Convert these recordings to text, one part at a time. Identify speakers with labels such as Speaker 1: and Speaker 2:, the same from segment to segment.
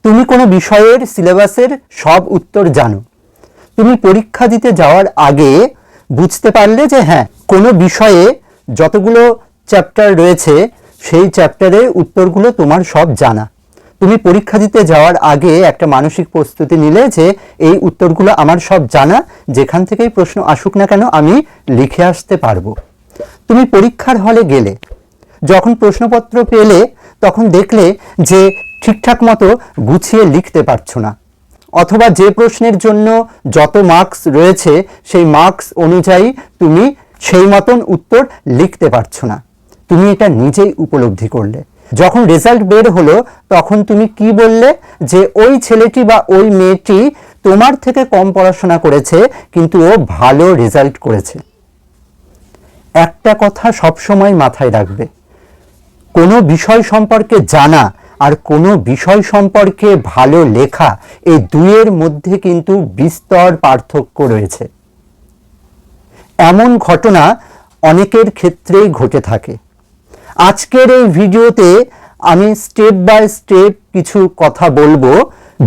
Speaker 1: তুমি কোনো বিষয়ের সিলেবাসের সব উত্তর জানো, তুমি পরীক্ষা দিতে যাওয়ার আগে বুঝতে পারলে যে হ্যাঁ, কোনো বিষয়ে যতগুলো চ্যাপ্টার রয়েছে সেই চ্যাপ্টারের উত্তরগুলো তোমার সব জানা। তুমি পরীক্ষা দিতে যাওয়ার আগে একটা মানসিক প্রস্তুতি নিলে যে এই উত্তরগুলো আমার সব জানা, যেখান থেকেই প্রশ্ন আসুক না কেন আমি লিখে আসতে পারবো। তুমি পরীক্ষার হলে গেলে, যখন প্রশ্নপত্র পেলে তখন দেখলে যে ঠিকঠাক মতো গুছিয়ে লিখতে পারছো না, অথবা যে প্রশ্নের জন্য যত মার্কস রয়েছে সেই মার্কস অনুযায়ী তুমি সেই মতন উত্তর লিখতে পারছো না। তুমি এটা নিজেই উপলব্ধি করলে। যখন রেজাল্ট বের হলো তখন তুমি কি বললে যে ওই ছেলেটি বা ওই মেয়েটি তোমার থেকে কম পড়াশোনা করেছে কিন্তু ও ভালো রেজাল্ট করেছে। একটা কথা সবসময় মাথায় রাখবে, কোনো বিষয় সম্পর্কে জানা আর কোনো বিষয় সম্পর্কে ভালো লেখা, এই দুইয়ের মধ্যে কিন্তু বিস্তর পার্থক্য রয়েছে। এমন ঘটনা অনেকের ক্ষেত্রেই ঘটে থাকে। আজকের এই ভিডিওতে আমি স্টেপ বাই স্টেপ কিছু কথা বলবো।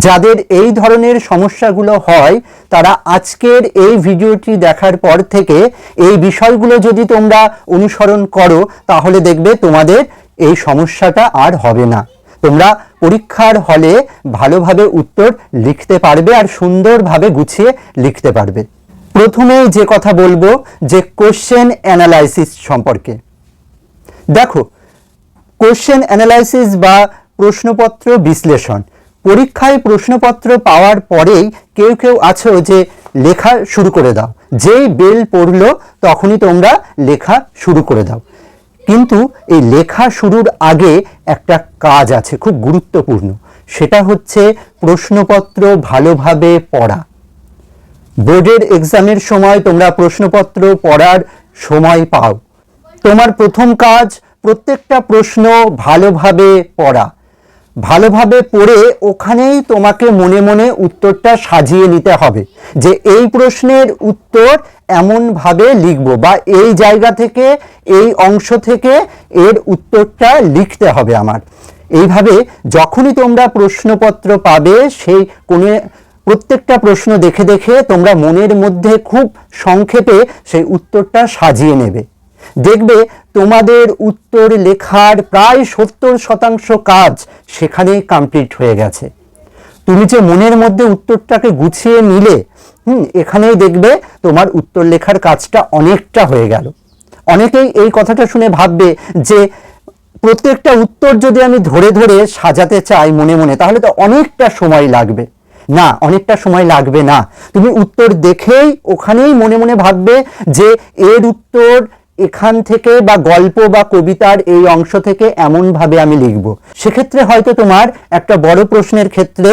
Speaker 1: যাদের এই ধরনের সমস্যাগুলো হয় তারা আজকের এই ভিডিওটি দেখার পর থেকে এই বিষয়গুলো যদি তোমরা অনুসরণ করো তাহলে দেখবে তোমাদের এই সমস্যাটা আর হবে না। তোমরা পরীক্ষার হলে ভালোভাবে উত্তর লিখতে পারবে আর সুন্দরভাবে গুছিয়ে লিখতে পারবে। প্রথমেই যে কথা বলবো যে কোশ্চেন অ্যানালাইসিস সম্পর্কে। দেখো, কোশ্চেন অ্যানালাইসিস বা প্রশ্নপত্র বিশ্লেষণ, পরীক্ষায় প্রশ্নপত্র পাওয়ার পরেই কেউ কেউ আছো যে লেখা শুরু করে দাও, যেই বেল পড়লো তখনই তোমরা লেখা শুরু করে দাও। কিন্তু এই লেখা শুরুর আগে একটা কাজ আছে খুব গুরুত্বপূর্ণ, সেটা হচ্ছে প্রশ্নপত্র ভালোভাবে পড়া। বোর্ডের এক্সামের সময় তোমরা প্রশ্নপত্র পড়ার সময় পাও। তোমার প্রথম কাজ প্রত্যেকটা প্রশ্ন ভালোভাবে পড়া। ভালোভাবে পড়ে ওখানেই তোমাকে মনে মনে উত্তরটা সাজিয়ে নিতে হবে যে এই প্রশ্নের উত্তর এমনভাবে লিখব বা এই জায়গা থেকে এই অংশ থেকে এর উত্তরটা লিখতে হবে আমার। এইভাবে যখনই তোমরা প্রশ্নপত্র পাবে সেই প্রত্যেকটা প্রশ্ন দেখে দেখে তোমরা মনের মধ্যে খুব সংক্ষেপে সেই উত্তরটা সাজিয়ে নেবে। দেখবে তোমাদের উত্তর লেখার প্রায় 70% কাজ সেখানেই কমপ্লিট হয়ে গেছে। তুমি যে মনের মধ্যে উত্তরটাকে গুছিয়ে নিলে, এখানেই দেখবে তোমার উত্তর লেখার কাজটা অনেকটা হয়ে গেল। অনেকেই এই কথাটা শুনে ভাববে যে প্রত্যেকটা উত্তর যদি আমি ধরে ধরে সাজাতে চাই মনে মনে তাহলে তো অনেকটা সময় লাগবে। না, অনেকটা সময় লাগবে না। তুমি উত্তর দেখেই ওখানেই মনে মনে ভাববে যে এর উত্তর এখান থেকে বা গল্প বা কবিতার এই অংশ থেকে এমনভাবে আমি লিখব। সেক্ষেত্রে হয়তো তোমার একটা বড় প্রশ্নের ক্ষেত্রে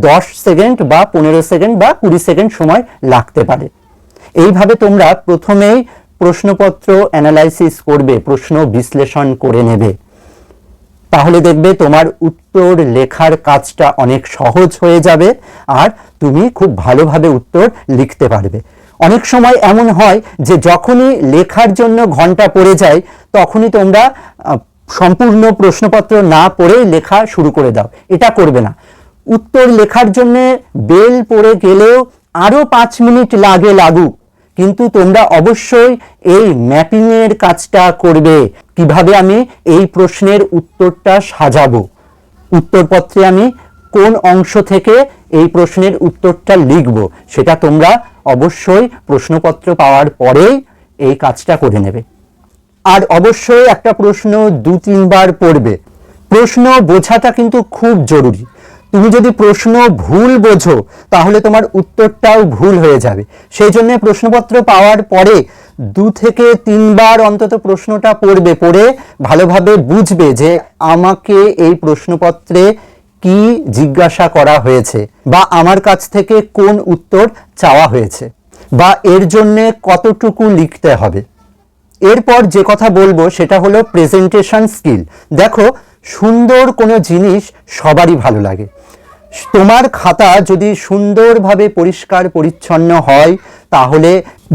Speaker 1: 10 সেকেন্ড বা 15 সেকেন্ড বা 20 সেকেন্ড সময় লাগতে পারে। এইভাবে তোমরা প্রথমেই প্রশ্নপত্র অ্যানালাইসিস করবে, প্রশ্ন বিশ্লেষণ করে নেবে। তাহলে দেখবে তোমার উত্তর লেখার কাজটা অনেক সহজ হয়ে যাবে আর তুমি খুব ভালোভাবে উত্তর লিখতে পারবে। অনেক সময় এমন হয় যে যখনই লেখার জন্য ঘন্টা পড়ে যায় তখনই তোমরা সম্পূর্ণ প্রশ্নপত্র না পড়ে লেখা শুরু করে দাও। এটা করবে না। উত্তর লেখার জন্য বেল পড়ে গেলেও আরো 5 মিনিট লাগুক, কিন্তু তোমরা অবশ্যই এই ম্যাপিংয়ের কাজটা করবে। কিভাবে আমি এই প্রশ্নের উত্তরটা সাজাবো, উত্তরপত্রে আমি কোন অংশ থেকে এই প্রশ্নের উত্তরটা লিখব, সেটা তোমরা অবশ্যই প্রশ্নপত্র পাওয়ার পরেই এই কাজটা করে নেবে। আর অবশ্যই একটা প্রশ্ন 2-3 বার পড়বে। প্রশ্ন বোঝাটা কিন্তু খুব জরুরি। তুমি যদি প্রশ্ন ভুল বোঝো তাহলে তোমার উত্তরটাও ভুল হয়ে যাবে। সেই জন্য প্রশ্নপত্র পাওয়ার পরে 2 থেকে 3 বার অন্তত প্রশ্নটা পড়বে, পড়ে ভালোভাবে বুঝবে যে আমাকে এই প্রশ্নপত্রে কি জিজ্ঞাসা করা হয়েছে বা আমার কাছ থেকে কোন উত্তর চাওয়া হয়েছে বা এর জন্য কতটুকু লিখতে হবে। এরপর যে কথা বলবো সেটা হলো প্রেজেন্টেশন স্কিল। দেখো, সুন্দর কোনো জিনিস সবারই ভালো লাগে। তোমার খাতা যদি সুন্দরভাবে পরিষ্কার পরিচ্ছন্ন হয় তাহলে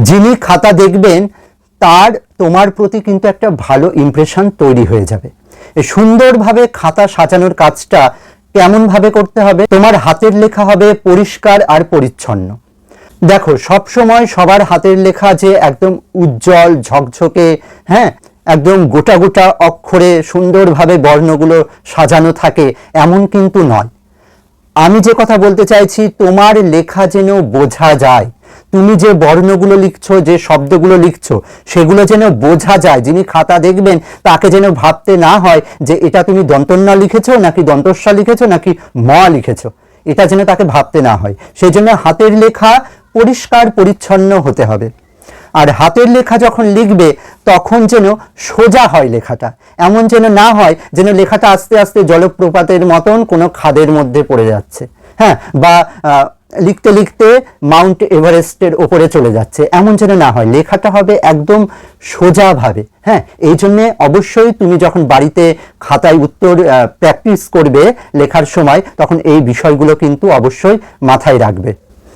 Speaker 1: যিনি খাতা দেখবেন তার তোমার প্রতি কিন্তু একটা ভালো ইমপ্রেশন তৈরি হয়ে যাবে। সুন্দরভাবে খাতা সাজানোর কাজটা কেমন ভাবে করতে হবে? তোমার হাতের লেখা হবে পরিষ্কার আর পরিচ্ছন্ন। দেখো, সব সময় সবার হাতের লেখা যে একদম উজ্জ্বল ঝকঝকে, হ্যাঁ, একদম গোটা গোটা অক্ষরে সুন্দরভাবে বর্ণগুলো সাজানো থাকে, এমন কিন্তু নয়। আমি যে কথা বলতে চাইছি, তোমার লেখা যেন বোঝা যায়। তুমি যে বর্ণগুলো লিখছো, যে শব্দগুলো লিখছো, সেগুলো যেন বোঝা যায়। যিনি খাতা দেখবেন তাকে যেন ভাবতে না হয় যে এটা তুমি দন্তন্য লিখেছো নাকি দন্তস্ব লিখেছো নাকি ম লিখেছো, এটা যেন তাকে ভাবতে না হয়। সেই জন্য হাতের লেখা পরিষ্কার পরিচ্ছন্ন হতে হবে। আর হাতের লেখা যখন লিখবে তখন যেন সোজা হয় লেখাটা, এমন যেন না হয় যেন লেখাটা আস্তে আস্তে জলপ্রপাতের মতন কোনো খাদের মধ্যে পড়ে যাচ্ছে, হ্যাঁ, বা লিখতে লিখতে মাউন্ট এভারেস্টের ওপরে চলে যাচ্ছে, এমন যেন না হয়। লেখাটা হবে একদম সোজাভাবে। হ্যাঁ, এই জন্যে অবশ্যই তুমি যখন বাড়িতে খাতায় উত্তর প্র্যাকটিস করবে লেখার সময়, তখন এই বিষয়গুলো কিন্তু অবশ্যই মাথায় রাখবে।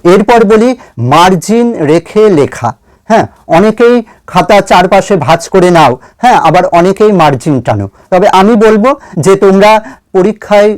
Speaker 1: এরপর বলি মার্জিন রেখে লেখা। হ্যাঁ, অনেকেই খাতা চারপাশে ভাঁজ করে নাও, হ্যাঁ, আবার অনেকেই মার্জিন টানো। তবে আমি বলবো যে তোমরা পরীক্ষায়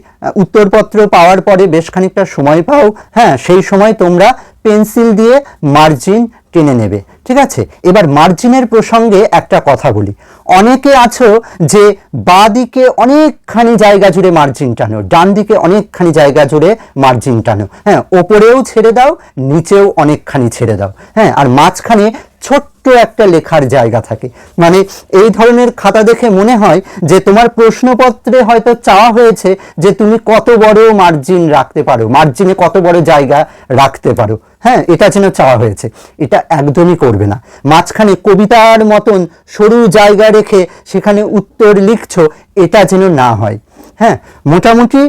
Speaker 1: উত্তরপত্র পাওয়ার পরে বেশ খানিকটা সময় পাও, হ্যাঁ, সেই সময় তোমরা পেন্সিল দিয়ে মার্জিন টেনে নেবে, ঠিক আছে? এবার মার্জিনের প্রসঙ্গে একটা কথা বলি। অনেকে আছো যে বাঁ দিকে অনেকখানি জায়গা জুড়ে মার্জিন টানো, ডান দিকে অনেকখানি জায়গা জুড়ে মার্জিন টানো, হ্যাঁ, ওপরেও ছেড়ে দাও, নিচেও অনেকখানি ছেড়ে দাও, হ্যাঁ, আর মাঝখানে ছোট্ট একটা লেখার জায়গা থাকে। মানে এই ধরনের খাতা দেখে মনে হয় যে তোমার প্রশ্নপত্রে হয়তো চাওয়া হয়েছে যে তুমি কত বড় মার্জিন রাখতে পারো, মার্জিনে কত বড় জায়গা রাখতে পারো, হ্যাঁ, এটা যেন চাওয়া হয়েছে। এটা একদমই করবে না। মাঝখানে কবিতার মতন সরু জায়গা রেখে সেখানে উত্তর লিখছো, এটা যেন না হয়। হ্যাঁ, মোটামুটি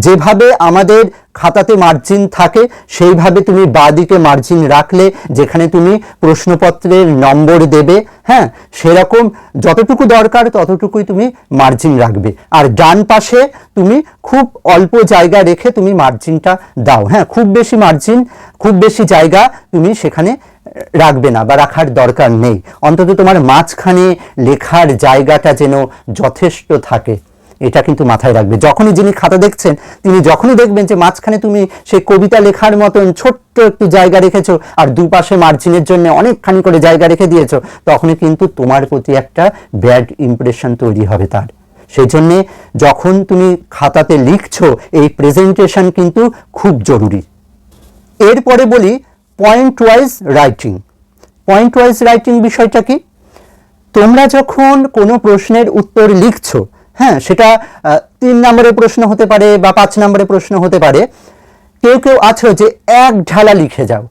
Speaker 1: যেভাবে আমাদের খাতাতে মার্জিন থাকে সেইভাবে তুমি বাঁদিকে মার্জিন রাখলে, যেখানে তুমি প্রশ্নপত্রের নম্বর দেবে, হ্যাঁ, সেরকম যতটুকু দরকার ততটুকুই তুমি মার্জিন রাখবে। আর ডান পাশে তুমি খুব অল্প জায়গা রেখে তুমি মার্জিনটা দাও। হ্যাঁ, খুব বেশি মার্জিন, খুব বেশি জায়গা তুমি সেখানে রাখবে না বা রাখার দরকার নেই। অন্তত তোমার মাঝখানে লেখার জায়গাটা যেন যথেষ্ট থাকে, এটা কিন্তু মাথায় রাখবে। যখনই যিনি খাতা দেখছেন তিনি যখনই দেখবেন যে মাঝখানে তুমি সেই কবিতা লেখার মতন ছোট্ট একটু জায়গা রেখেছো আর দুপাশে মার্জিনের জন্য অনেকখানি করে জায়গা রেখে দিয়েছো, তখনই কিন্তু তোমার প্রতি একটা ব্যাড ইমপ্রেশন তৈরি হবে তার। সেই জন্যে যখন তুমি খাতাতে লিখছো, এই প্রেজেন্টেশন কিন্তু খুব জরুরি। এরপরে বলি point wise writing. Point wise writing বিষয়টা কি? তোমরা যখন কোনো প্রশ্নের উত্তর লিখছো, হ্যাঁ, সেটা 3 নম্বরের প্রশ্ন হতে পারে বা 5 নম্বরের প্রশ্ন হতে পারে, কেউ কেউ আছো যে এক ঢালা লিখে যাও,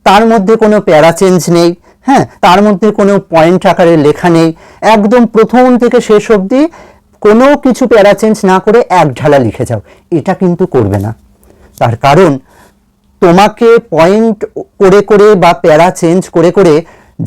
Speaker 1: তার মধ্যে কোনো প্যারা চেঞ্জ নেই, হ্যাঁ, তার মধ্যে কোনো পয়েন্ট আকারে লেখা নেই, একদম প্রথম থেকে শেষ অবধি কোনো কিছু প্যারা চেঞ্জ না করে এক ঢালা লিখে যাও। এটা কিন্তু করবে না। তার কারণ তোমাকে পয়েন্ট করে করে বা প্যারা চেঞ্জ করে করে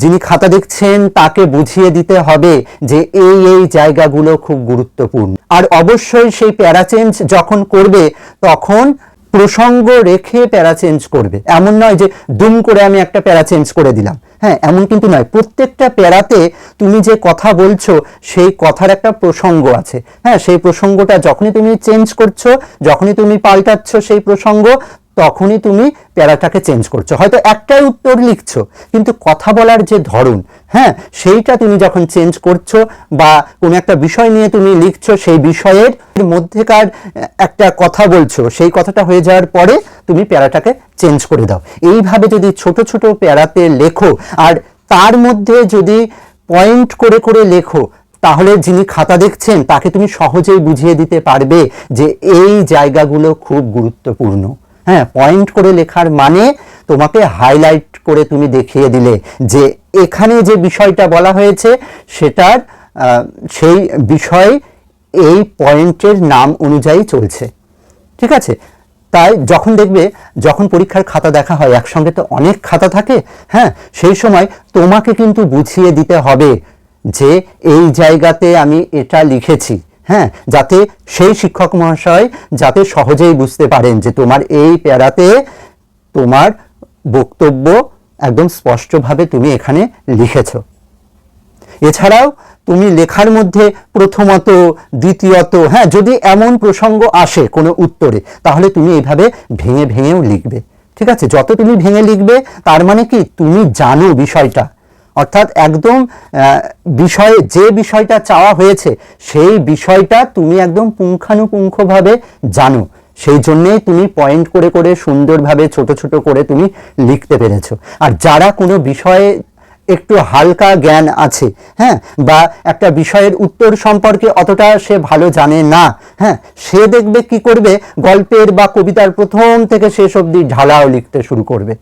Speaker 1: যিনি খাতা দেখছেন তাকে বুঝিয়ে দিতে হবে যে এই এই জায়গাগুলো খুব গুরুত্বপূর্ণ। আর অবশ্যই সেই প্যারা চেঞ্জ যখন করবে তখন প্রসঙ্গ রেখে প্যারা চেঞ্জ করবে। এমন নয় যে দুম করে আমি একটা প্যারা চেঞ্জ করে দিলাম, হ্যাঁ, এমন কিন্তু নয়। প্রত্যেকটা প্যারাতে তুমি যে কথা বলছো সেই কথার একটা প্রসঙ্গ আছে, হ্যাঁ, সেই প্রসঙ্গটা যখনই তুমি চেঞ্জ করছো, যখনই তুমি পাল্টাচ্ছ সেই প্রসঙ্গ, তখনই তুমি প্যারাটাকে চেঞ্জ করছো। হয়তো একটাই উত্তর লিখছো, কিন্তু কথা বলার যে ধরন, হ্যাঁ, সেইটা তুমি যখন চেঞ্জ করছো বা কোনো একটা বিষয় নিয়ে তুমি লিখছো, সেই বিষয়ের মধ্যেকার একটা কথা বলছো, সেই কথাটা হয়ে যাওয়ার পরে তুমি প্যারাটাকে চেঞ্জ করে দাও। এইভাবে যদি ছোট ছোট প্যারাতে লেখো আর তার মধ্যে যদি পয়েন্ট করে করে লেখো, তাহলে যিনি খাতা দেখছেন তাকে তুমি সহজেই বুঝিয়ে দিতে পারবে যে এই জায়গাগুলো খুব গুরুত্বপূর্ণ। হ্যাঁ, পয়েন্ট করে লেখার মানে তোমাকে হাইলাইট করে তুমি দেখিয়ে দিলে যে এখানে যে বিষয়টা বলা হয়েছে সেটার সেই বিষয় এই পয়েন্টের নাম অনুযায়ী চলছে, ঠিক আছে? তাই যখন দেখবে, যখন পরীক্ষার খাতা দেখা হয়, একসঙ্গে তো অনেক খাতা থাকে, হ্যাঁ, সেই সময় তোমাকে কিন্তু বুঝিয়ে দিতে হবে যে এই জায়গাতে আমি এটা লিখেছি, হ্যাঁ, যাতে সেই শিক্ষক মহাশয় যাতে সহজেই বুঝতে পারেন যে তোমার এই প্যারাতে তোমার বক্তব্য একদম স্পষ্টভাবে তুমি এখানে লিখেছো। এছাড়াও তুমি লেখার মধ্যে প্রথমত, দ্বিতীয়ত, হ্যাঁ, যদি এমন প্রসঙ্গ আসে কোনো উত্তরে, তাহলে তুমি এইভাবে ভেঙে ভেঙেও লিখবে। ঠিক আছে? যত তুমি ভেঙে লিখবে তার মানে কি, তুমি জানো বিষয়টা, অর্থাৎ একদম বিষয়ে যে বিষয়টা চাওয়া হয়েছে সেই বিষয়টা তুমি একদম পুঙ্খানুপুঙ্খভাবে জানো, সেই জন্যেই তুমি পয়েন্ট করে করে সুন্দরভাবে ছোট ছোট করে তুমি লিখতে পেরেছো। আর যারা কোনো বিষয়ে একটু হালকা জ্ঞান আছে, হ্যাঁ, বা একটা বিষয়ের উত্তর সম্পর্কে অতটা সে ভালো জানে না, হ্যাঁ, সে দেখবে কি করবে, গল্পের বা কবিতার প্রথম থেকে শেষ অবধি ঢালাও লিখতে শুরু করবে।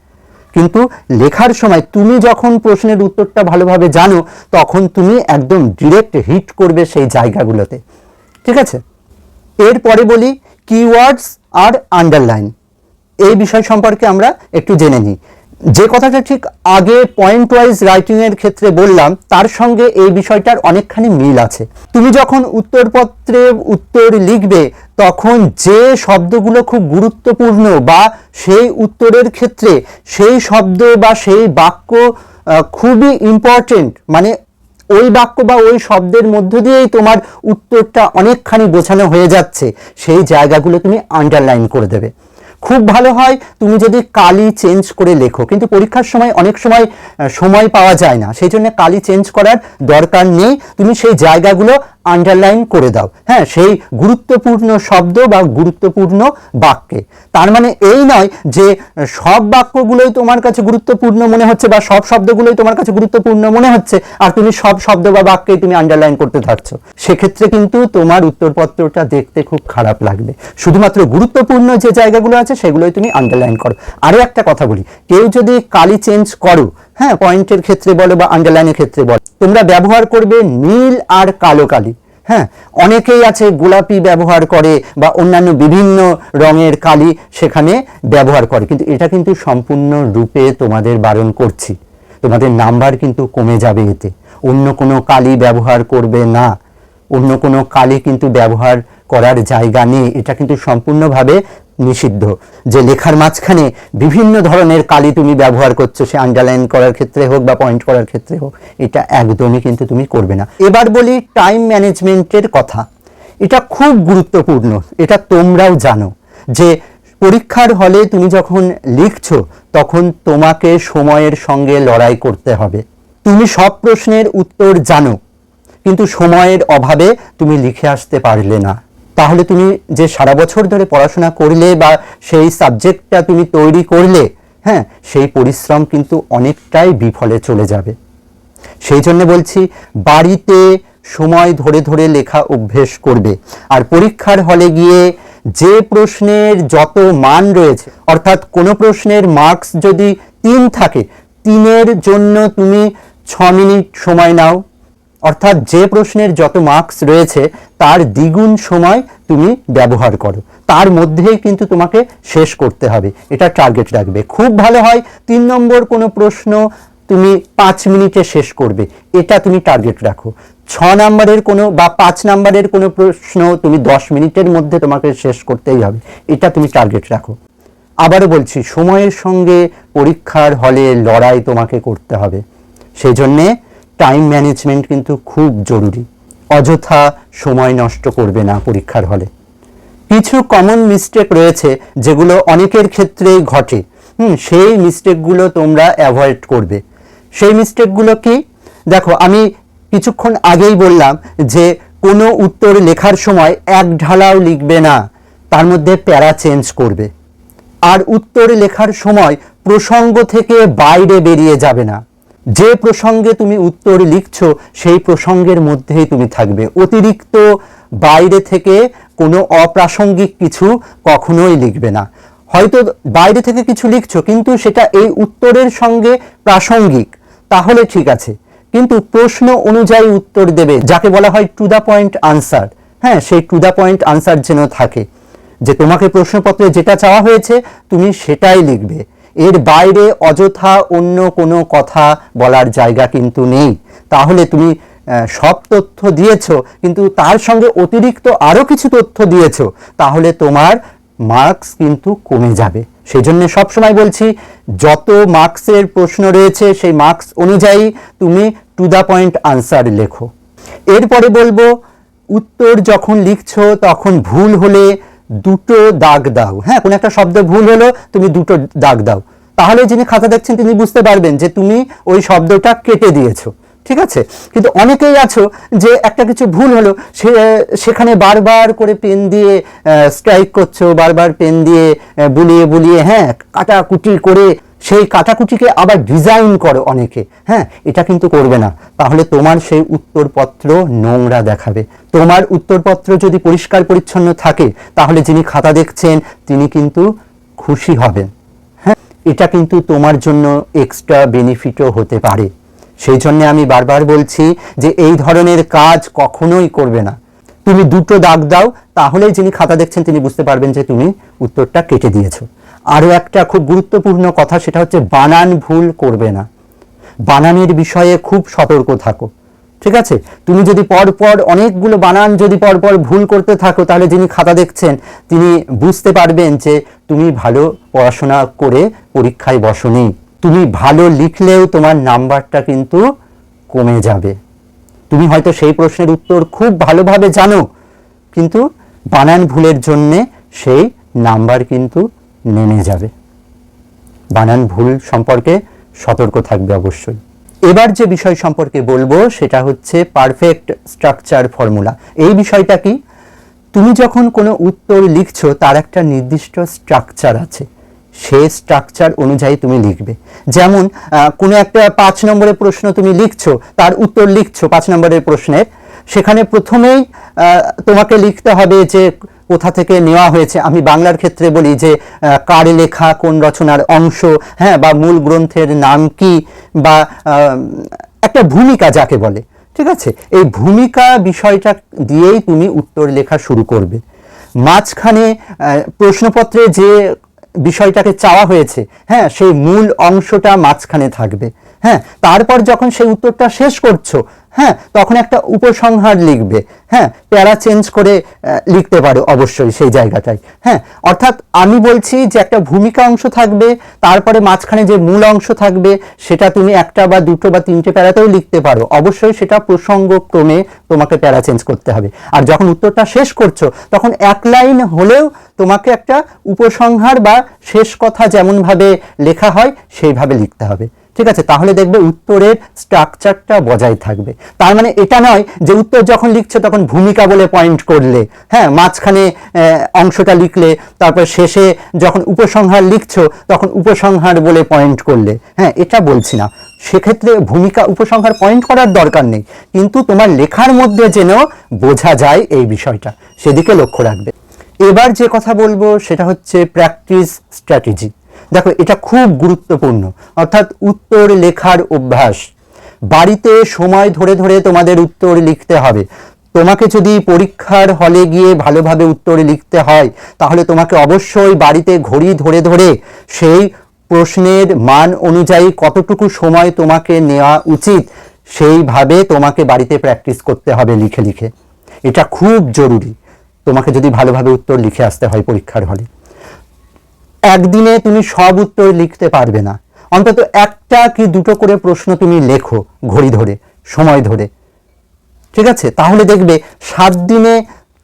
Speaker 1: কিন্তু লেখার সময় তুমি যখন প্রশ্নের উত্তরটা ভালোভাবে জানো, তখন তুমি একদম ডিরেক্ট হিট করবে সেই জায়গাগুলোতে। ঠিক আছে? এরপরে বলি কিওয়ার্ডস আর আন্ডারলাইন। এই বিষয় সম্পর্কে আমরা একটু জেনে নিই। যে কথাটা ঠিক আগে পয়েন্ট ওয়াইজ রাইটিং এর ক্ষেত্রে বললাম, তার সঙ্গে এই বিষয়টার অনেকখানি মিল আছে। তুমি যখন উত্তরপত্রে উত্তর লিখবে, তখন যে শব্দগুলো খুব গুরুত্বপূর্ণ বা সেই উত্তরের ক্ষেত্রে সেই শব্দ বা সেই বাক্য খুবই ইম্পর্টেন্ট, মানে ওই বাক্য বা ওই শব্দের মধ্য দিয়েই তোমার উত্তরটা অনেকখানি বোঝানো হয়ে যাচ্ছে, সেই জায়গাগুলো তুমি আন্ডারলাইন করে দেবে। খুব ভালো হয় তুমি যদি কালি চেঞ্জ করে লেখো, কিন্তু পরীক্ষার সময় অনেক সময় সময় পাওয়া যায় না, সেই জন্য কালি চেঞ্জ করার দরকার নেই, তুমি সেই জায়গাগুলো আন্ডারলাইন করে দাও, হ্যাঁ, সেই গুরুত্বপূর্ণ শব্দ বা গুরুত্বপূর্ণ বাক্যে। তার মানে এই নয় যে সব বাক্যগুলোই তোমার কাছে গুরুত্বপূর্ণ মনে হচ্ছে বা সব শব্দগুলোই তোমার কাছে গুরুত্বপূর্ণ মনে হচ্ছে আর তুমি সব শব্দ বা বাক্যেই তুমি আন্ডারলাইন করতে থাকছো, সেক্ষেত্রে কিন্তু তোমার উত্তরপত্রটা দেখতে খুব খারাপ লাগবে। শুধুমাত্র গুরুত্বপূর্ণ যে জায়গাগুলো আছে সেগুলোই তুমি আন্ডারলাইন করো। আরও একটা কথা বলি, কেউ যদি কালি চেঞ্জ করো, হ্যাঁ, পয়েন্টের ক্ষেত্রে বলো বা আন্ডারলাইনের ক্ষেত্রে বলো, তোমরা ব্যবহার করবে নীল আর কালো কালি। হ্যাঁ, অনেকেই আছে গোলাপি ব্যবহার করে বা অন্যান্য বিভিন্ন রঙের কালি সেখানে ব্যবহার করে, কিন্তু এটা কিন্তু সম্পূর্ণ রূপে তোমাদের বারণ করছি, তোমাদের নাম্বার কিন্তু কমে যাবে এতে। অন্য কোনো কালি ব্যবহার করবে না, অন্য কোনো কালি কিন্তু ব্যবহার করার জায়গা নেই, এটা কিন্তু সম্পূর্ণভাবে নিষিদ্ধ। যে লেখার মাঝখানে বিভিন্ন ধরনের কালি তুমি ব্যবহার করছো, সে আন্ডারলাইন করার ক্ষেত্রে হোক বা পয়েন্ট করার ক্ষেত্রে হোক, এটা একদমই কিন্তু তুমি করবে না। এবার বলি টাইম ম্যানেজমেন্টের কথা। এটা খুব গুরুত্বপূর্ণ, এটা তোমরাও জানো যে পরীক্ষার হলে তুমি যখন লিখছো তখন তোমাকে সময়ের সঙ্গে লড়াই করতে হবে। তুমি সব প্রশ্নের উত্তর জানো, কিন্তু সময়ের অভাবে তুমি লিখে আসতে পারলে না, তাহলে তুমি যে সারা বছর ধরে পড়াশোনা করলে বা সেই সাবজেক্টটা তুমি তৈরি করলে, হ্যাঁ, সেই পরিশ্রম কিন্তু অনেকটাই বিফলে চলে যাবে। সেই জন্য বলছি, বাড়িতে সময় ধরে ধরে লেখা অভ্যেস করবে, আর পরীক্ষার হলে গিয়ে যে প্রশ্নের যত মান রয়েছে, অর্থাৎ কোনো প্রশ্নের মার্কস যদি 3 থাকে, 3-এর জন্য তুমি 6 মিনিট সময় নাও, অর্থাৎ যে প্রশ্নের যত মার্কস রয়েছে তার দ্বিগুণ সময় তুমি ব্যবহার করো, তার মধ্যেই কিন্তু তোমাকে শেষ করতে হবে, এটা টার্গেট রাখবে। খুব ভালো হয় 3 নম্বর কোনো প্রশ্ন তুমি 5 মিনিটে শেষ করবে, এটা তুমি টার্গেট রাখো। 6 নম্বরের কোনো বা 5 নম্বরের কোনো প্রশ্ন তুমি 10 মিনিটের মধ্যে তোমাকে শেষ করতেই হবে, এটা তুমি টার্গেট রাখো। আবারও বলছি, সময়ের সঙ্গে পরীক্ষার হলে লড়াই তোমাকে করতে হবে, সেই জন্যে টাইম ম্যানেজমেন্ট কিন্তু খুব জরুরি। অযথা সময় নষ্ট করবে না পরীক্ষার হলে। কিছু কমন মিস্টেক রয়েছে যেগুলো অনেকের ক্ষেত্রেই ঘটে, সেই মিস্টেকগুলো তোমরা অ্যাভয়েড করবে। সেই মিস্টেকগুলো কি? দেখো, আমি কিছুক্ষণ আগেই বললাম যে কোনো উত্তর লেখার সময় এক ঢালাও লিখবে না, তার মধ্যে প্যারা চেঞ্জ করবে। আর উত্তর লেখার সময় প্রসঙ্গ থেকে বাইরে বেরিয়ে যাবে না, যে প্রসঙ্গে তুমি উত্তর লিখছো সেই প্রসঙ্গের মধ্যেই তুমি থাকবে, অতিরিক্ত বাইরে থেকে কোনো অপ্রাসঙ্গিক কিছু কখনোই লিখবে না। হয়তো বাইরে থেকে কিছু লিখছো কিন্তু সেটা এই উত্তরের সঙ্গে প্রাসঙ্গিক, তাহলে ঠিক আছে, কিন্তু প্রশ্ন অনুযায়ী উত্তর দেবে, যাকে বলা হয় টু দ্য পয়েন্ট আনসার। হ্যাঁ, সেই টু দ্য পয়েন্ট আনসার যেন থাকে, যে তোমাকে প্রশ্নপত্রে যেটা চাওয়া হয়েছে তুমি সেটাই লিখবে, এর বাইরে অযথা অন্য কোনো কথা বলার জায়গা কিন্তু নেই। তাহলে তুমি সব তথ্য দিয়েছো কিন্তু তার সঙ্গে অতিরিক্ত আরও কিছু তথ্য দিয়েছো, তাহলে তোমার মার্কস কিন্তু কমে যাবে। সেই জন্য সবসময় বলছি, যত মার্কসের প্রশ্ন রয়েছে সেই মার্কস অনুযায়ী তুমি to to the point answer লেখো। এরপরে বলবো উত্তর যখন লিখছো তখন ভুল হলে দুটো দাগ দাও। হ্যাঁ, কোনো একটা শব্দ ভুল হলো, তুমি দুটো দাগ দাও, তাহলে যিনি খাতা দেখছেন তিনি বুঝতে পারবেন যে তুমি ওই শব্দটা কেটে দিয়েছো। ঠিক আছে? কিন্তু অনেকেই আছো যে একটা কিছু ভুল হলো, সেখানে বারবার করে পেন দিয়ে স্ট্রাইক করছো, বারবার পেন দিয়ে বুলিয়ে বুলিয়ে, হ্যাঁ, কাটাকুটি করে সেই কাটাকুটিকে আবার ডিজাইন করো অনেকে। হ্যাঁ, এটা কিন্তু করবে না, তাহলে তোমার সেই উত্তরপত্র নোংরা দেখাবে। তোমার উত্তরপত্র যদি পরিষ্কার পরিচ্ছন্ন থাকে তাহলে যিনি খাতা দেখছেন তিনি কিন্তু খুশি হবেন। হ্যাঁ, এটা কিন্তু তোমার জন্য এক্সট্রা বেনিফিটও হতে পারে। সেই জন্য আমি বারবার বলছি যে এই ধরনের কাজ কখনোই করবে না। তুমি দুটো দাগ দাও, তাহলে যিনি খাতা দেখছেন তিনি বুঝতে পারবেন যে তুমি উত্তরটা কেটে দিয়েছো। আরও একটা খুব গুরুত্বপূর্ণ কথা, সেটা হচ্ছে বানান ভুল করবে না। বানানের বিষয়ে খুব সতর্ক থাকো। ঠিক আছে? তুমি যদি পরপর অনেকগুলো বানান যদি পরপর ভুল করতে থাকো, তাহলে যিনি খাতা দেখছেন তিনি বুঝতে পারবেন যে তুমি ভালো পড়াশোনা করে পরীক্ষায় বসোনি। তুমি ভালো লিখলেও তোমার নাম্বারটা কিন্তু কমে যাবে। তুমি হয়তো সেই প্রশ্নের উত্তর খুব ভালোভাবে জানো, কিন্তু বানান ভুলের জন্যে সেই নাম্বার কিন্তু নেমে যাবে। বানান ভুল সম্পর্কে সতর্ক থাকবে অবশ্যই। এবার যে বিষয় সম্পর্কে বলবো সেটা হচ্ছে পারফেক্ট স্ট্রাকচার ফর্মুলা। এই বিষয়টা কি? তুমি যখন কোনো উত্তর লিখছো তার একটা নির্দিষ্ট স্ট্রাকচার আছে, সেই স্ট্রাকচার অনুযায়ী তুমি লিখবে। যেমন কোনো একটা 5 নম্বরের প্রশ্ন তুমি লিখছো, তার উত্তর লিখছো 5 নম্বরের প্রশ্নের, সেখানে প্রথমেই তোমাকে লিখতে হবে যে কোথা থেকে নেওয়া হয়েছে। আমি বাংলার ক্ষেত্রে বলি যে কার লেখা, কোন রচনার অংশ, হ্যাঁ, বা মূল গ্রন্থের নাম কি, বা একটা ভূমিকা যাকে বলে। ঠিক আছে? এই ভূমিকা বিষয়টা দিয়েই তুমি উত্তর লেখা শুরু করবে। মাঝখানে প্রশ্নপত্রে যে বিষয়টাকে চাওয়া হয়েছে, হ্যাঁ, সেই মূল অংশটা মাঝখানে থাকবে। হ্যাঁ, তারপর যখন সেই উত্তরটা শেষ করছো, হ্যাঁ, তখন একটা উপসংহার লিখবে। হ্যাঁ, প্যারা চেঞ্জ করে লিখতে পারো অবশ্যই সেই জায়গাটায়। হ্যাঁ, অর্থাৎ আমি বলছি যে একটা ভূমিকা অংশ থাকবে, তারপরে মাঝখানে যে মূল অংশ থাকবে সেটা তুমি একটা বা দুটো বা তিনটে প্যারাতেও লিখতে পারো। অবশ্যই সেটা প্রসঙ্গক্রমে তোমাকে প্যারা চেঞ্জ করতে হবে। আর যখন উত্তরটা শেষ করছো তখন এক লাইন হলেও তোমাকে একটা উপসংহার বা শেষ কথা যেমনভাবে লেখা হয় সেইভাবে লিখতে হবে। ঠিক আছে? তাহলে দেখবে উত্তরের স্ট্রাকচারটা বজায় থাকবে। তার মানে এটা নয় যে উত্তর যখন লিখছো তখন ভূমিকা বলে পয়েন্ট করলে, হ্যাঁ, মাঝখানে অংশটা লিখলে, তারপর শেষে যখন উপসংহার লিখছো তখন উপসংহার বলে পয়েন্ট করলে। হ্যাঁ, এটা বলছি না, সেক্ষেত্রে ভূমিকা উপসংহার পয়েন্ট করার দরকার নেই, কিন্তু তোমার লেখার মধ্যে যেন বোঝা যায় এই বিষয়টা, সেদিকে লক্ষ্য রাখবে। এবার যে কথা বলবো সেটা হচ্ছে প্র্যাকটিস স্ট্র্যাটেজি। দেখো, এটা খুব গুরুত্বপূর্ণ, অর্থাৎ উত্তর লেখার অভ্যাস। বাড়িতে সময় ধরে ধরে তোমাদের উত্তর লিখতে হবে। তোমাকে যদি পরীক্ষার হলে গিয়ে ভালোভাবে উত্তর লিখতে হয় তাহলে তোমাকে অবশ্যই বাড়িতে ঘড়ি ধরে ধরে সেই প্রশ্নের মান অনুযায়ী কতটুকু সময় তোমাকে নেওয়া উচিত সেইভাবে তোমাকে বাড়িতে প্র্যাকটিস করতে হবে লিখে লিখে। এটা খুব জরুরি তোমাকে যদি ভালোভাবে উত্তর লিখে আসতে হয় পরীক্ষার হলে। একদিনে তুমি সব উত্তর লিখতে পারবে না, অন্তত একটা কি দুটো করে প্রশ্ন তুমি লেখো ঘড়ি ধরে, সময় ধরে। ঠিক আছে? তাহলে দেখবে 7 দিনে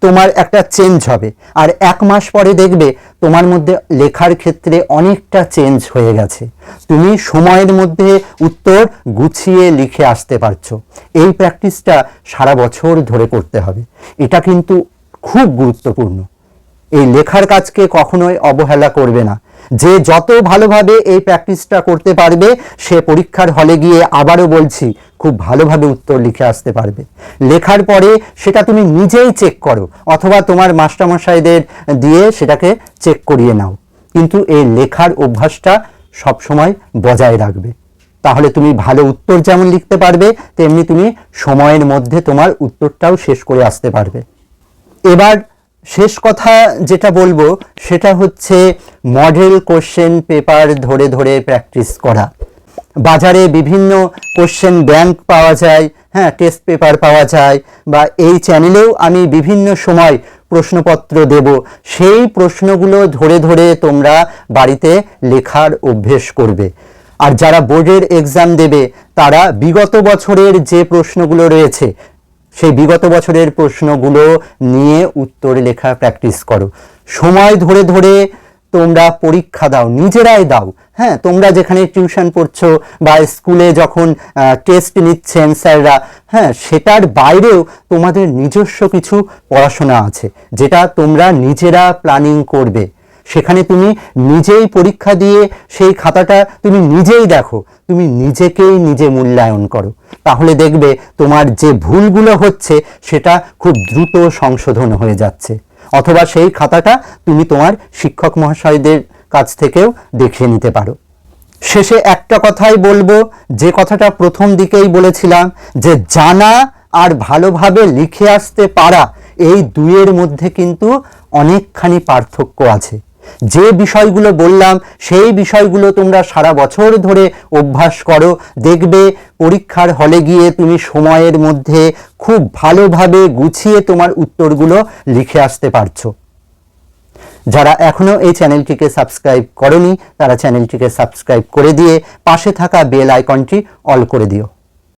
Speaker 1: তোমার একটা চেঞ্জ হবে, আর 1 মাস পরে দেখবে তোমার মধ্যে লেখার ক্ষেত্রে অনেকটা চেঞ্জ হয়ে গেছে। তুমি সময়ের মধ্যে উত্তর গুছিয়ে লিখে আসতে পারছো। এই প্র্যাকটিসটা সারা বছর ধরে করতে হবে। এটা কিন্তু খুব গুরুত্বপূর্ণ। এই লেখার কাজকে কখনোই অবহেলা করবে না। যে যত ভালোভাবে এই প্র্যাকটিসটা করতে পারবে সে পরীক্ষার হলে গিয়ে, আবারও বলছি, খুব ভালোভাবে উত্তর লিখে আসতে পারবে। লেখার পরে সেটা তুমি নিজেই চেক করো অথবা তোমার মাস্টারমশাইদের দিয়ে সেটাকে চেক করিয়ে নাও, কিন্তু এই লেখার অভ্যাসটা সবসময় বজায় রাখবে। তাহলে তুমি ভালো উত্তর যেমন লিখতে পারবে, তেমনি তুমি সময়ের মধ্যে তোমার উত্তরটাও শেষ করে আসতে পারবে। এবার শেষ কথা যেটা বলবো সেটা হচ্ছে মডেল কোশ্চেন পেপার ধরে ধরে প্র্যাকটিস করা। বাজারে বিভিন্ন কোশ্চেন ব্যাংক পাওয়া যায়, হ্যাঁ, টেস্ট পেপার পাওয়া যায়, বা এই চ্যানেলেও আমি বিভিন্ন সময় প্রশ্নপত্র দেব। সেই প্রশ্নগুলো ধরে ধরে তোমরা বাড়িতে লেখার অভ্যেস করবে। আর যারা বোর্ডের এক্সাম দেবে তারা বিগত বছরের যে প্রশ্নগুলো রয়েছে সেই বিগত বছরের প্রশ্নগুলো নিয়ে উত্তর লেখা প্র্যাকটিস করো। সময় ধরে ধরে তোমরা পরীক্ষা দাও, নিজেরাই দাও। হ্যাঁ, তোমরা যেখানে টিউশন পড়ছো বা স্কুলে যখন টেস্ট নিচ্ছেন স্যাররা, হ্যাঁ, সেটার বাইরেও তোমাদের নিজস্ব কিছু পড়াশোনা আছে যেটা তোমরা নিজেরা প্ল্যানিং করবে। সেখানে তুমি নিজেই পরীক্ষা দিয়ে সেই খাতাটা তুমি নিজেই দেখো, তুমি নিজেকেই নিজে মূল্যায়ন করো। তাহলে দেখবে তোমার যে ভুলগুলো হচ্ছে সেটা খুব দ্রুত সংশোধন হয়ে যাচ্ছে। অথবা সেই খাতাটা তুমি তোমার শিক্ষক মহাশয়দের কাছ থেকেও দেখিয়ে নিতে পারো। শেষে একটা কথাই বলবো, যে কথাটা প্রথম দিকেই বলেছিলাম, যে জানা আর ভালোভাবে লিখে আসতে পারা, এই দুইয়ের মধ্যে কিন্তু অনেকখানি পার্থক্য আছে। যে বিষয়গুলো বললাম সেই বিষয়গুলো তোমরা সারা বছর ধরে অভ্যাস করো, দেখবে পরীক্ষার হলে গিয়ে তুমি সময়ের মধ্যে খুব ভালোভাবে গুছিয়ে তোমার উত্তরগুলো লিখে আসতে পারছো। যারা এখনো এই চ্যানেলটিকে সাবস্ক্রাইব করনি তারা চ্যানেলটিকে সাবস্ক্রাইব করে দিয়ে পাশে থাকা বেল আইকনটি অল করে দিও।